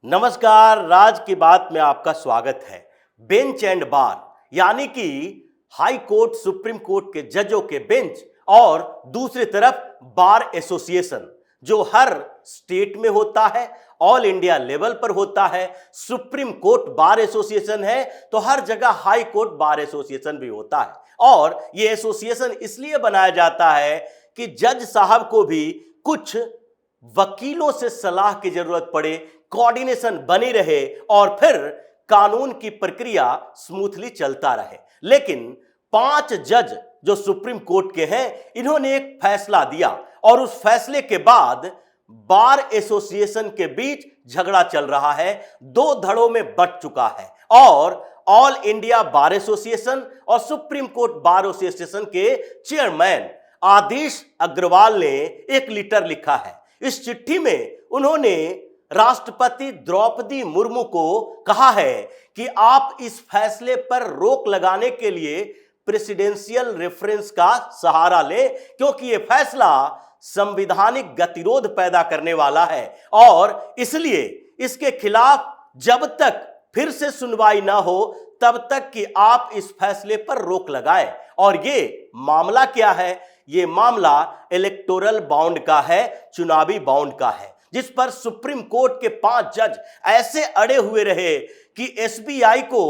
नमस्कार, राज की बात में आपका स्वागत है। बेंच एंड बार यानी कि हाई कोर्ट, सुप्रीम कोर्ट के जजों के बेंच और दूसरी तरफ बार एसोसिएशन जो हर स्टेट में होता है, ऑल इंडिया लेवल पर होता है। सुप्रीम कोर्ट बार एसोसिएशन है तो हर जगह हाई कोर्ट बार एसोसिएशन भी होता है। और यह एसोसिएशन इसलिए बनाया जाता है कि जज साहब को भी कुछ वकीलों से सलाह की जरूरत पड़े, कोऑर्डिनेशन बनी रहे और फिर कानून की प्रक्रिया स्मूथली चलता रहे। लेकिन 5 जज जो सुप्रीम कोर्ट के हैं, इन्होंने एक फैसला दिया और उस फैसले के बाद बार एसोसिएशन के बीच झगड़ा चल रहा है, 2 धड़ों में बंट चुका है। और ऑल इंडिया बार एसोसिएशन और सुप्रीम कोर्ट बार एसोसिएशन के चेयरमैन आदेश अग्रवाल ने एक लेटर लिखा है। इस चिट्ठी में उन्होंने राष्ट्रपति द्रौपदी मुर्मू को कहा है कि आप इस फैसले पर रोक लगाने के लिए प्रेसिडेंशियल रेफरेंस का सहारा लें, क्योंकि यह फैसला संवैधानिक गतिरोध पैदा करने वाला है और इसलिए इसके खिलाफ जब तक फिर से सुनवाई ना हो तब तक कि आप इस फैसले पर रोक लगाएं। और ये मामला क्या है? ये मामला इलेक्टोरल बॉन्ड का है, चुनावी बॉन्ड का है, जिस पर सुप्रीम कोर्ट के 5 जज ऐसे अड़े हुए रहे कि एसबीआई को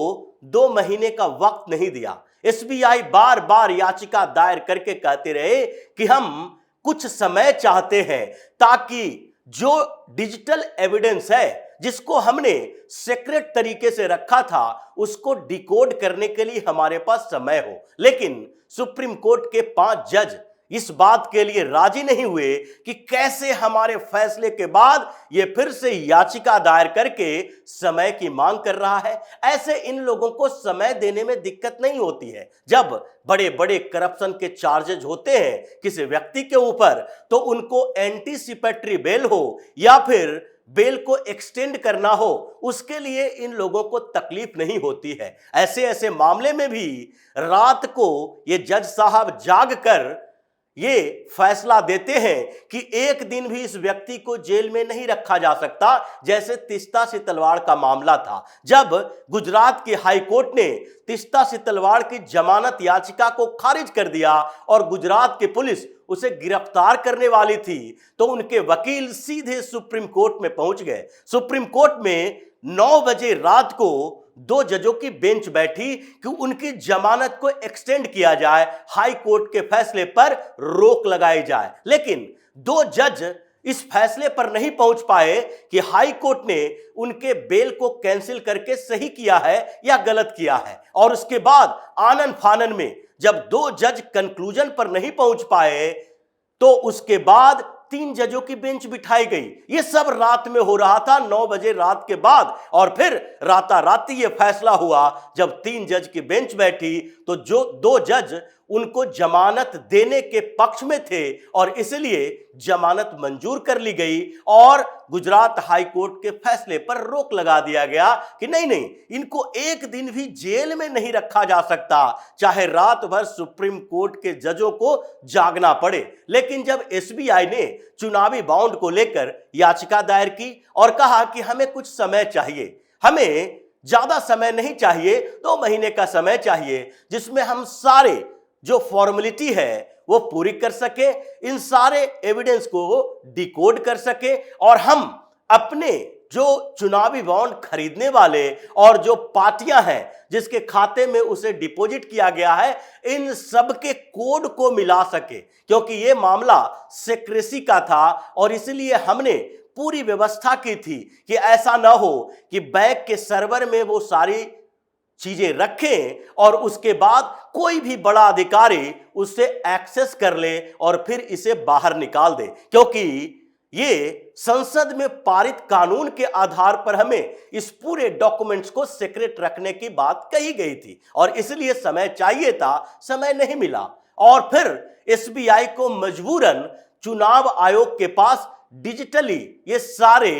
2 महीने का वक्त नहीं दिया। एसबीआई बार बार याचिका दायर करके कहते रहे कि हम कुछ समय चाहते हैं ताकि जो डिजिटल एविडेंस है जिसको हमने सीक्रेट तरीके से रखा था उसको डिकोड करने के लिए हमारे पास समय हो। लेकिन सुप्रीम कोर्ट के 5 जज इस बात के लिए राजी नहीं हुए कि कैसे हमारे फैसले के बाद ये फिर से याचिका दायर करके समय की मांग कर रहा है। ऐसे इन लोगों को समय देने में दिक्कत नहीं होती है। जब बड़े बड़े करप्शन के चार्जेज होते हैं किसी व्यक्ति के ऊपर तो उनको एंटीसिपेटरी बेल हो या फिर बेल को एक्सटेंड करना हो, उसके लिए इन लोगों को तकलीफ नहीं होती है। ऐसे मामले में भी रात को ये जज साहब जाग कर ये फैसला देते हैं कि एक दिन भी इस व्यक्ति को जेल में नहीं रखा जा सकता। जैसे तीस्ता सितलवाड़ का मामला था, जब गुजरात की हाई कोर्ट ने तीस्ता सितलवाड़ की जमानत याचिका को खारिज कर दिया और गुजरात की पुलिस उसे गिरफ्तार करने वाली थी तो उनके वकील सीधे सुप्रीम कोर्ट में पहुंच गए। सुप्रीम कोर्ट में 9 बजे रात को 2 जजों की बेंच बैठी कि उनकी जमानत को एक्सटेंड किया जाए, हाई कोर्ट के फैसले पर रोक लगाई जाए। लेकिन 2 जज इस फैसले पर नहीं पहुंच पाए कि हाई कोर्ट ने उनके बेल को कैंसिल करके सही किया है या गलत किया है। और उसके बाद आनन फानन में जब 2 जज कंक्लूजन पर नहीं पहुंच पाए तो उसके बाद 3 जजों की बेंच बिठाई गई। यह सब रात में हो रहा था, 9 बजे रात के बाद। और फिर राताराती यह फैसला हुआ जब 3 जज की बेंच बैठी तो जो 2 जज उनको जमानत देने के पक्ष में थे और इसलिए जमानत मंजूर कर ली गई और गुजरात हाई कोर्ट के फैसले पर रोक लगा दिया गया कि नहीं, इनको एक दिन भी जेल में नहीं रखा जा सकता, चाहे रात भर सुप्रीम कोर्ट के जजों को जागना पड़े। लेकिन जब एसबीआई ने चुनावी बॉन्ड को लेकर याचिका दायर की और कहा कि हमें कुछ समय चाहिए, हमें ज्यादा समय नहीं चाहिए, 2 महीने का समय चाहिए जिसमें हम सारे जो फॉर्मेलिटी है वो पूरी कर सके, इन सारे एविडेंस को डिकोड कर सके और हम अपने जो चुनावी बॉन्ड खरीदने वाले और जो पार्टियां हैं जिसके खाते में उसे डिपॉजिट किया गया है, इन सब के कोड को मिला सके, क्योंकि ये मामला सीक्रेसी का था और इसलिए हमने पूरी व्यवस्था की थी कि ऐसा ना हो कि बैंक के सर्वर में वो सारी चीजें रखें और उसके बाद कोई भी बड़ा अधिकारी उससे एक्सेस कर ले और फिर इसे बाहर निकाल दे, क्योंकि ये संसद में पारित कानून के आधार पर हमें इस पूरे डॉक्यूमेंट्स को सीक्रेट रखने की बात कही गई थी और इसलिए समय चाहिए था, समय नहीं मिला। और फिर एसबीआई को मजबूरन चुनाव आयोग के पास डिजिटली ये सारे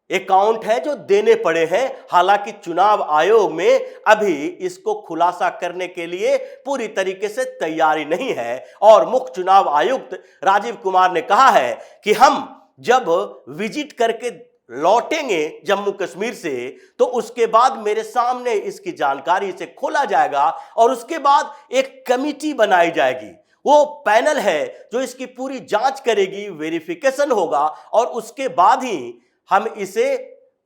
अकाउंट है जो देने पड़े हैं। हालांकि चुनाव आयोग में अभी इसको खुलासा करने के लिए पूरी तरीके से तैयारी नहीं है और मुख्य चुनाव आयुक्त राजीव कुमार ने कहा है कि हम जब विजिट करके लौटेंगे जम्मू कश्मीर से तो उसके बाद मेरे सामने इसकी जानकारी से खोला जाएगा और उसके बाद एक कमेटी बनाई जाएगी। वो पैनल है जो इसकी पूरी जांच करेगी, वेरिफिकेशन होगा और उसके बाद ही हम इसे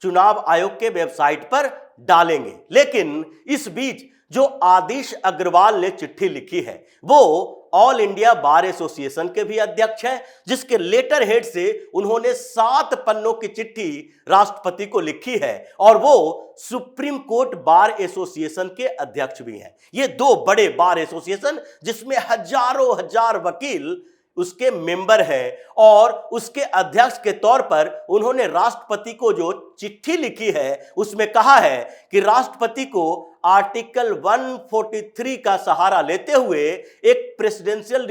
चुनाव आयोग के वेबसाइट पर डालेंगे। लेकिन इस बीच जो आदिश अग्रवाल ने चिट्ठी लिखी है वो ऑल इंडिया बार एसोसिएशन के भी अध्यक्ष हैं, जिसके लेटर हेड से उन्होंने 7 पन्नों की चिट्ठी राष्ट्रपति को लिखी है और वो सुप्रीम कोर्ट बार एसोसिएशन के अध्यक्ष भी हैं। ये 2 बड़े बार एसोसिएशन जिसमें हजारों हजार वकील उसके मेंबर है और उसके अध्यक्ष के तौर पर उन्होंने राष्ट्रपति को जो चिट्ठी लिखी है उसमें कहा है कि राष्ट्रपति को आर्टिकल 143 का सहारा लेते हुए एक प्रेसिडेंशियल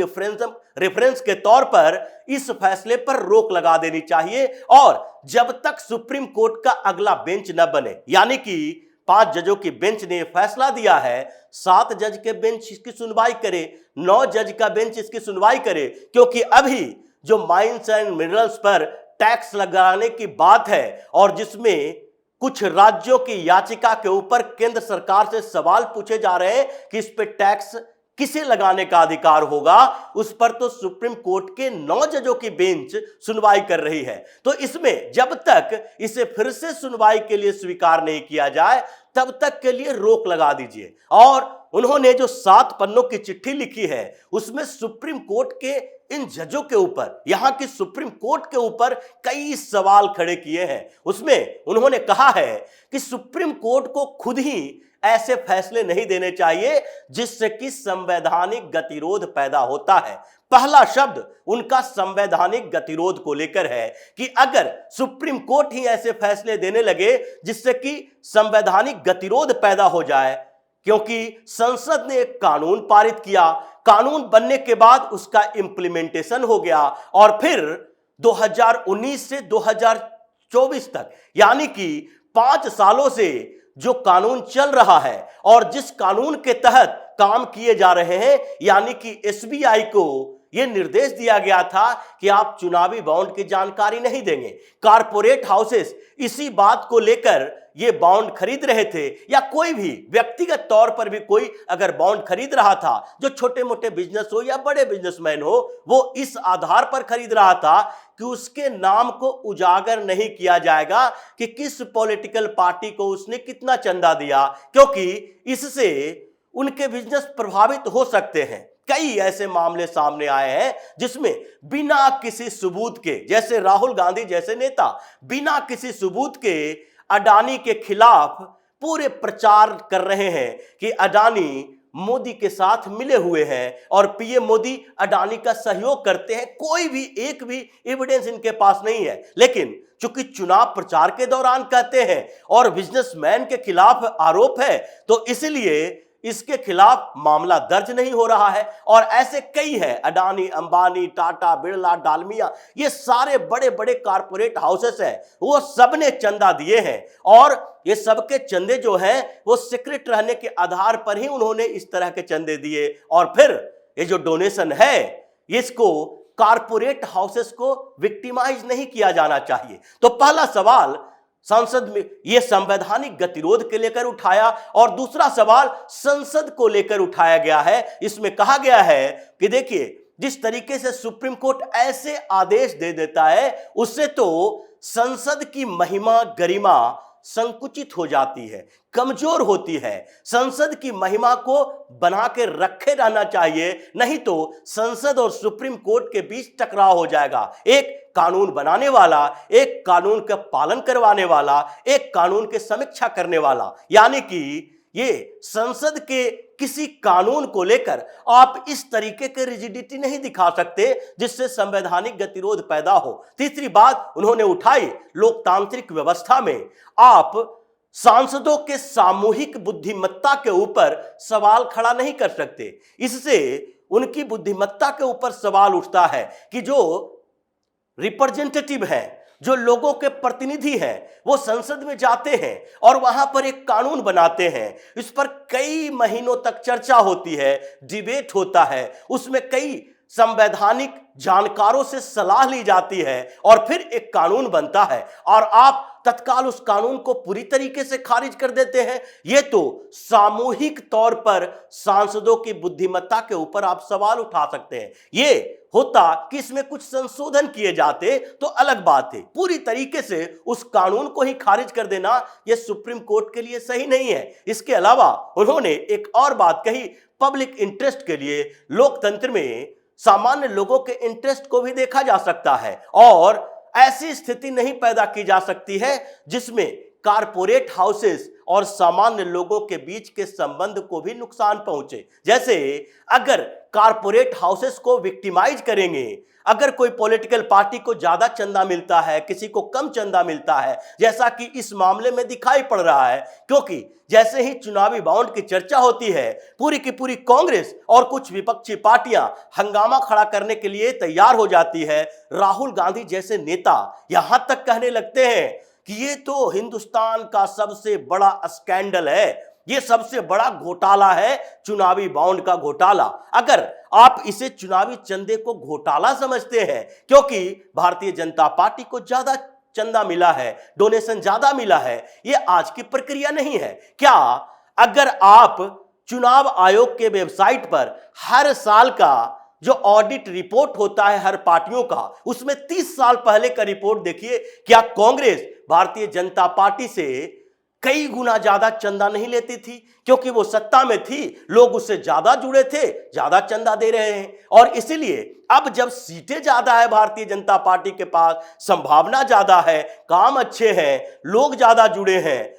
रेफरेंस के तौर पर इस फैसले पर रोक लगा देनी चाहिए और जब तक सुप्रीम कोर्ट का अगला बेंच न बने, यानी कि 5 जजों की बेंच ने फैसला दिया है, 7 जज के बेंच इसकी सुनवाई करे, 9 जज का बेंच इसकी सुनवाई करे, क्योंकि अभी जो माइंस एंड मिनरल्स पर टैक्स लगाने की बात है और जिसमें कुछ राज्यों की याचिका के ऊपर केंद्र सरकार से सवाल पूछे जा रहे हैं कि इस पे टैक्स किसे लगाने का अधिकार होगा, उस पर तो सुप्रीम कोर्ट के 9 जजों की बेंच सुनवाई कर रही है। तो इसमें जब तक इसे फिर से सुनवाई के लिए स्वीकार नहीं किया जाए तब तक के लिए रोक लगा दीजिए। और उन्होंने जो 7 पन्नों की चिट्ठी लिखी है उसमें सुप्रीम कोर्ट के इन जजों के ऊपर, यहां की सुप्रीम कोर्ट के ऊपर कई सवाल खड़े किए हैं। उसमें उन्होंने कहा है कि सुप्रीम कोर्ट को खुद ही ऐसे फैसले नहीं देने चाहिए जिससे कि संवैधानिक गतिरोध पैदा होता है। पहला शब्द उनका संवैधानिक गतिरोध को लेकर है कि अगर सुप्रीम कोर्ट ही ऐसे फैसले देने लगे जिससे कि संवैधानिक गतिरोध पैदा हो जाए, क्योंकि संसद ने एक कानून पारित किया, कानून बनने के बाद उसका इंप्लीमेंटेशन हो गया और फिर 2019 से 2024 तक यानी कि 5 सालों से जो कानून चल रहा है और जिस कानून के तहत काम किए जा रहे हैं, यानी कि एसबीआई को यह निर्देश दिया गया था कि आप चुनावी बॉन्ड की जानकारी नहीं देंगे। कारपोरेट हाउसेस इसी बात को लेकर ये बॉन्ड खरीद रहे थे, या कोई भी व्यक्तिगत तौर पर भी कोई अगर बॉन्ड खरीद रहा था, जो छोटे मोटे बिजनेस हो या बड़े बिजनेसमैन हो, वो इस आधार पर खरीद रहा था कि उसके नाम को उजागर नहीं किया जाएगा कि किस पॉलिटिकल पार्टी को उसने कितना चंदा दिया, क्योंकि इससे उनके बिजनेस प्रभावित हो सकते हैं। कई ऐसे मामले सामने आए हैं जिसमें बिना किसी सबूत के, जैसे राहुल गांधी जैसे नेता बिना किसी सबूत के अडानी के खिलाफ पूरे प्रचार कर रहे हैं कि अडानी मोदी के साथ मिले हुए हैं और पीएम मोदी अडानी का सहयोग करते हैं। कोई भी एक भी एविडेंस इनके पास नहीं है, लेकिन चूंकि चुनाव प्रचार के दौरान कहते हैं और बिजनेसमैन के खिलाफ आरोप है तो इसलिए इसके खिलाफ मामला दर्ज नहीं हो रहा है। और ऐसे कई है, अडानी, अंबानी, टाटा, बिरला, डालमिया, ये सारे बड़े बड़े कारपोरेट हाउसेस हैं, वो सबने चंदा दिए हैं और ये सबके चंदे जो हैं वो सीक्रेट रहने के आधार पर ही उन्होंने इस तरह के चंदे दिए। और फिर ये जो डोनेशन है इसको कारपोरेट हाउसेस को विक्टिमाइज नहीं किया जाना चाहिए। तो पहला सवाल संसद में यह संवैधानिक गतिरोध के लेकर उठाया और दूसरा सवाल संसद को लेकर उठाया गया है। इसमें कहा गया है कि देखिए, जिस तरीके से सुप्रीम कोर्ट ऐसे आदेश दे देता है उससे तो संसद की महिमा, गरिमा संकुचित हो जाती है, कमजोर होती है। संसद की महिमा को बना के रखे रहना चाहिए, नहीं तो संसद और सुप्रीम कोर्ट के बीच टकराव हो जाएगा। एक कानून बनाने वाला, एक कानून का पालन करवाने वाला, एक कानून की समीक्षा करने वाला, यानी कि ये संसद के किसी कानून को लेकर आप इस तरीके के रिजिडिटी नहीं दिखा सकते जिससे संवैधानिक गतिरोध पैदा हो। तीसरी बात उन्होंने उठाई, लोकतांत्रिक व्यवस्था में आप सांसदों के सामूहिक बुद्धिमत्ता के ऊपर सवाल खड़ा नहीं कर सकते। इससे उनकी बुद्धिमत्ता के ऊपर सवाल उठता है कि जो रिप्रेजेंटेटिव है, जो लोगों के प्रतिनिधि हैं, वो संसद में जाते हैं और वहां पर एक कानून बनाते हैं। इस पर कई महीनों तक चर्चा होती है, डिबेट होता है, उसमें कई संवैधानिक जानकारों से सलाह ली जाती है और फिर एक कानून बनता है। और आप तत्काल उस कानून को पूरी तरीके से खारिज कर देते हैं। यह तो सामूहिक तौर पर सांसदों की बुद्धिमत्ता के ऊपर आप सवाल उठा सकते हैं। यह होता कि इसमें कुछ संशोधन किए जाते तो अलग बात है। पूरी तरीके से उस कानून को ही खारिज कर देना यह सुप्रीम कोर्ट के लिए सही नहीं है। इसके अलावा उन्होंने एक और बात कही, पब्लिक इंटरेस्ट के लिए लोकतंत्र में सामान्य लोगों के इंटरेस्ट को भी देखा जा सकता है और ऐसी स्थिति नहीं पैदा की जा सकती है जिसमें कारपोरेट हाउसेस और सामान्य लोगों के बीच के संबंध को भी नुकसान पहुंचे। जैसे अगर कारपोरेट हाउसेस को विक्टिमाइज करेंगे, अगर कोई पॉलिटिकल पार्टी को ज्यादा चंदा मिलता है, किसी को कम चंदा मिलता है, जैसा कि इस मामले में दिखाई पड़ रहा है, क्योंकि जैसे ही चुनावी बॉन्ड की चर्चा होती है, पूरी की पूरी कांग्रेस और कुछ विपक्षी पार्टियां हंगामा खड़ा करने के लिए तैयार हो जाती है। राहुल गांधी जैसे नेता यहां तक कहने लगते हैं कि ये तो हिंदुस्तान का सबसे बड़ा स्कैंडल है, ये सबसे बड़ा घोटाला है, चुनावी बॉन्ड का घोटाला। अगर आप इसे चुनावी चंदे को घोटाला समझते हैं क्योंकि भारतीय जनता पार्टी को ज्यादा चंदा मिला है, डोनेशन ज्यादा मिला है, ये आज की प्रक्रिया नहीं है। क्या अगर आप चुनाव आयोग के वेबसाइट पर हर साल का जो ऑडिट रिपोर्ट होता है हर पार्टियों का, उसमें 30 साल पहले का रिपोर्ट देखिए, क्या कांग्रेस भारतीय जनता पार्टी से कई गुना ज्यादा चंदा नहीं लेती थी? क्योंकि वो सत्ता में थी, लोग उससे ज्यादा जुड़े थे, ज्यादा चंदा दे रहे हैं। और इसलिए अब जब सीटें ज्यादा है भारतीय जनता पार्टी के पास, संभावना ज्यादा है, काम अच्छे हैं, लोग ज्यादा जुड़े हैं,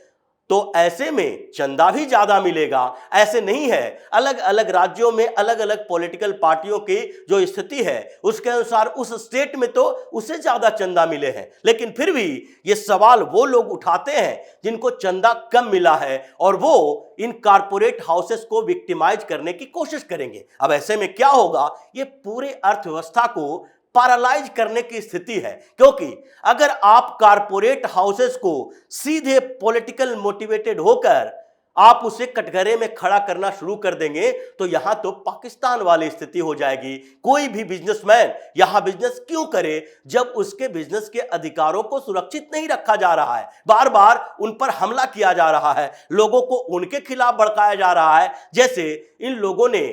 तो ऐसे में चंदा भी ज्यादा मिलेगा। ऐसे नहीं है, अलग अलग राज्यों में अलग अलग पॉलिटिकल पार्टियों की जो स्थिति है उसके अनुसार उस स्टेट में तो उसे ज्यादा चंदा मिले हैं, लेकिन फिर भी ये सवाल वो लोग उठाते हैं जिनको चंदा कम मिला है और वो इन कारपोरेट हाउसेस को विक्टिमाइज करने की कोशिश करेंगे। अब ऐसे में क्या होगा, ये पूरे अर्थव्यवस्था को पैरालाइज करने की स्थिति है, क्योंकि अगर आप कारपोरेट हाउसेस को सीधे पॉलिटिकल मोटिवेटेड होकर आप उसे कटघरे में खड़ा करना शुरू कर देंगे तो यहां तो पाकिस्तान वाली स्थिति हो जाएगी। कोई भी बिजनेसमैन यहां बिजनेस क्यों करे जब उसके बिजनेस के अधिकारों को सुरक्षित नहीं रखा जा रहा है, बार बार उन पर हमला किया जा रहा है, लोगों को उनके खिलाफ भड़काया जा रहा है। जैसे इन लोगों ने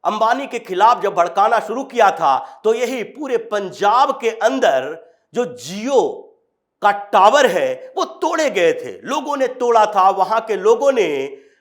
अंबानी के खिलाफ जब भड़काना शुरू किया था तो यही पूरे पंजाब के अंदर जो जियो का टावर है वो तोड़े गए थे, लोगों ने तोड़ा था। वहां के लोगों ने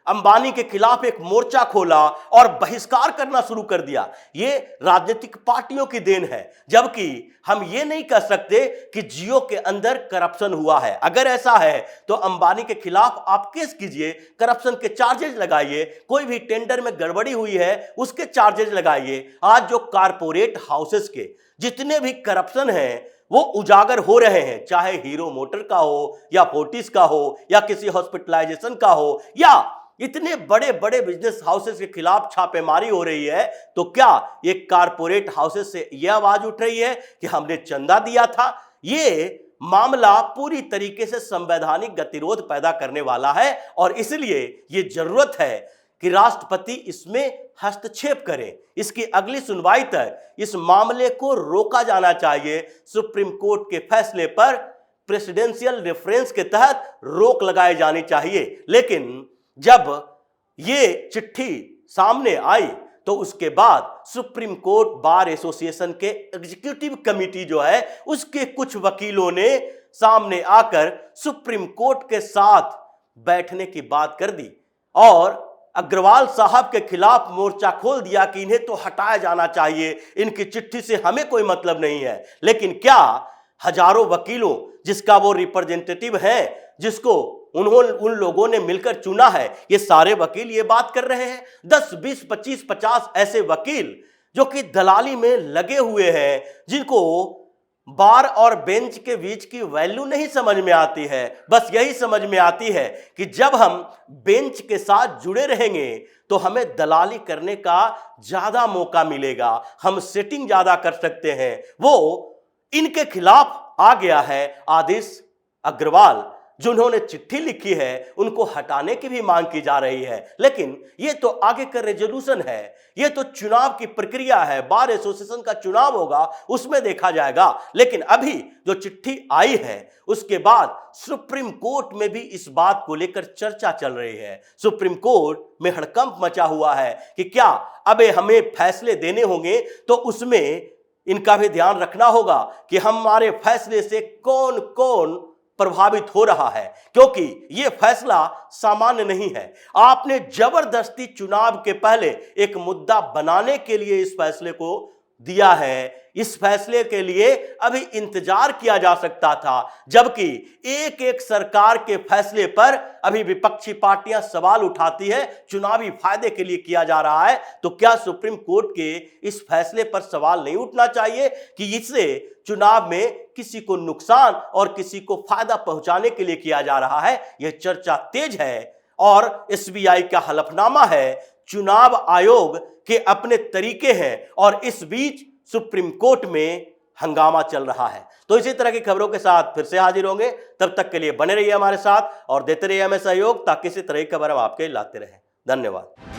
अंबानी के खिलाफ एक मोर्चा खोला और बहिष्कार करना शुरू कर दिया। ये राजनीतिक पार्टियों की देन है, जबकि हम ये नहीं कह सकते कि जियो के अंदर करप्शन हुआ है। अगर ऐसा है तो अंबानी के खिलाफ आप केस कीजिए, करप्शन के चार्जेस लगाइए, कोई भी टेंडर में गड़बड़ी हुई है उसके चार्जेस लगाइए। आज जो कारपोरेट हाउसेस के जितने भी करप्शन है वो उजागर हो रहे हैं, चाहे हीरो मोटर का हो या फोर्टिस का हो या किसी हॉस्पिटलाइजेशन का हो या इतने बड़े बड़े बिजनेस हाउसेस के खिलाफ छापेमारी हो रही है, तो क्या ये कारपोरेट हाउसेस से यह आवाज उठ रही है कि हमने चंदा दिया था? ये मामला पूरी तरीके से संवैधानिक गतिरोध पैदा करने वाला है और इसलिए ये जरूरत है कि राष्ट्रपति इसमें हस्तक्षेप करें। इसकी अगली सुनवाई तक इस मामले को रोका जाना चाहिए। सुप्रीम कोर्ट के फैसले पर प्रेसिडेंशियल रेफरेंस के तहत रोक लगाई जानी चाहिए। लेकिन जब ये चिट्ठी सामने आई तो उसके बाद सुप्रीम कोर्ट बार एसोसिएशन के एग्जीक्यूटिव कमेटी जो है उसके कुछ वकीलों ने सामने आकर सुप्रीम कोर्ट के साथ बैठने की बात कर दी और अग्रवाल साहब के खिलाफ मोर्चा खोल दिया कि इन्हें तो हटाया जाना चाहिए, इनकी चिट्ठी से हमें कोई मतलब नहीं है। लेकिन क्या हजारों वकीलों जिसका वो रिप्रेजेंटेटिव है, जिसको उन लोगों ने मिलकर चुना है, ये सारे वकील ये बात कर रहे हैं? 10, 20, 25, 50 ऐसे वकील जो कि दलाली में लगे हुए हैं, जिनको बार और बेंच के बीच की वैल्यू नहीं समझ में आती है। बस यही समझ में आती है कि जब हम बेंच के साथ जुड़े रहेंगे तो हमें दलाली करने का ज्यादा मौका मिलेगा, हम सेटिंग ज्यादा कर सकते हैं। वो इनके खिलाफ आ गया है आदेश अग्रवाल जिन्होंने चिट्ठी लिखी है उनको हटाने की भी मांग की जा रही है। लेकिन ये तो आगे का रेजोल्यूशन है, ये तो चुनाव की प्रक्रिया है, बार एसोसिएशन का चुनाव होगा उसमें देखा जाएगा। लेकिन अभी जो चिट्ठी आई है उसके बाद सुप्रीम कोर्ट में भी इस बात को लेकर चर्चा चल रही है। सुप्रीम कोर्ट में हड़कंप मचा हुआ है कि क्या अब हमें फैसले देने होंगे तो उसमें इनका भी ध्यान रखना होगा कि हमारे फैसले से कौन कौन प्रभावित हो रहा है, क्योंकि यह फैसला सामान्य नहीं है। आपने जबरदस्ती चुनाव के पहले एक मुद्दा बनाने के लिए इस फैसले को दिया है। इस फैसले के लिए अभी इंतजार किया जा सकता था, जबकि एक एक सरकार के फैसले पर अभी विपक्षी पार्टियां सवाल उठाती है, चुनावी फायदे के लिए किया जा रहा है। तो क्या सुप्रीम कोर्ट के इस फैसले पर सवाल नहीं उठना चाहिए कि इससे चुनाव में किसी को नुकसान और किसी को फायदा पहुंचाने के लिए किया जा रहा है? यह चर्चा तेज है और एसबीआई का हलफनामा है, चुनाव आयोग के अपने तरीके हैं और इस बीच सुप्रीम कोर्ट में हंगामा चल रहा है। तो इसी तरह की खबरों के साथ फिर से हाजिर होंगे, तब तक के लिए बने रहिए हमारे साथ और देते रहिए हमें सहयोग, ताकि इसी तरह की खबर हम आपके लाते रहें। धन्यवाद।